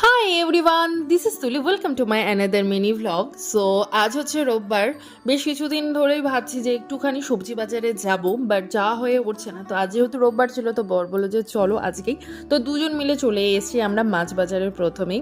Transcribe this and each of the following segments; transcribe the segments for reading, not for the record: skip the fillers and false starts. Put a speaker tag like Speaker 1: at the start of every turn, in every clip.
Speaker 1: Hi everyone, this is তুলি। Welcome to my another mini vlog. So আজ হচ্ছে রোববার। বেশ কিছুদিন ধরেই ভাবছি যে একটুখানি সবজি বাজারে যাব, বাট যাওয়া হয়ে উঠছে না। তো আজ যেহেতু রোববার ছিল, তো বর বললো যে চলো আজকেই। তো দুজন মিলে চলে এসেছি আমরা মাছ বাজারের প্রথমেই।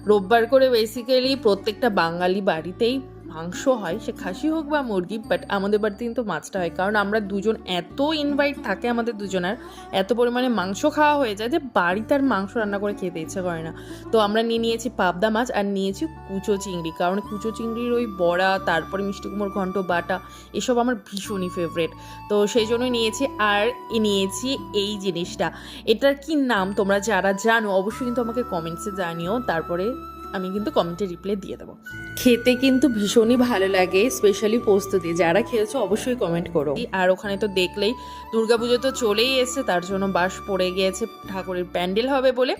Speaker 1: রোববার করে বেসিক্যালি প্রত্যেকটা বাঙালি বাড়িতেই মাংস হয়, সে খাসি হোক বা মুরগি, বাট আমাদের বাড়িতে কিন্তু মাছটা হয়। কারণ আমরা দুজন এত ইনভাইট থাকে আমাদের দুজনের, এত পরিমাণে মাংস খাওয়া হয়ে যায় যে বাড়িতে আর মাংস রান্না করে খেতে ইচ্ছে করে না। তো আমরা নিয়েছি পাবদা মাছ আর নিয়েছি কুচো চিংড়ি, কারণ কুচো চিংড়ির ওই বড়া, তারপরে মিষ্টি কুমড়োর ঘন্ট বাটা, এসব আমার ভীষণই ফেভারেট। তো সেই জন্যই নিয়েছি। আর নিয়েছি এই জিনিসটা, এটার কি নাম তোমরা যারা জানো অবশ্যই কিন্তু আমাকে কমেন্টসে জানিও, তারপরে আমি কিন্তু কমেন্টে রিপ্লাই দিয়ে দেবো। খেতে কিন্তু ভীষণই ভালো লাগে, স্পেশালি পোস্ত দিয়ে। যারা খেয়েছো অবশ্যই কমেন্ট করো। আর ওখানে তো দেখলেই দুর্গাপুজো তো চলেই এসেছে, তার জন্য বাস পড়ে গিয়েছে, ঠাকুরের প্যান্ডেল হবে বলে।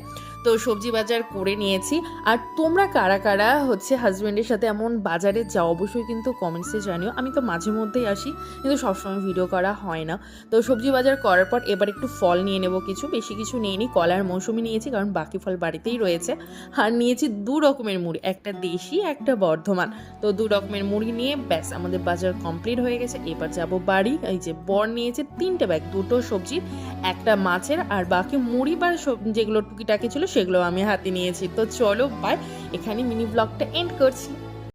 Speaker 1: তো সবজি বাজার করে নিয়েছি। আর তোমরা কারা কারা হচ্ছে হাজব্যান্ডের সাথে এমন বাজারে যাও অবশ্যই কিন্তু কমেন্টসে জানিও। আমি তো মাঝে মধ্যেই আসি, কিন্তু সবসময় ভিডিও করা হয় না। তো সবজি বাজার করার পর এবার একটু ফল নিয়ে নেবো, কিছু বেশি কিছু নিয়ে নিই। কলার মৌসুমি নিয়েছি, কারণ বাকি ফল বাড়িতেই রয়েছে। আর নিয়েছি 2 রকমের মুড়ি, একটা দেশি একটা বর্ধমান। তো 2 রকমের মুড়ি নিয়ে ব্যাস আমাদের বাজার কমপ্লিট হয়ে গেছে। এবার যাব বাড়ি। এই যে বর নিয়েছে 3টে ব্যাগ, 2টো সবজির, একটা মাছের, আর বাকি মুড়ি বা যেগুলো টুকিটাকি ছিল সেগুলো আমি হাতে নিয়েছি। তো চলো বাই, এখানে মিনি ব্লগটা এন্ড করছি।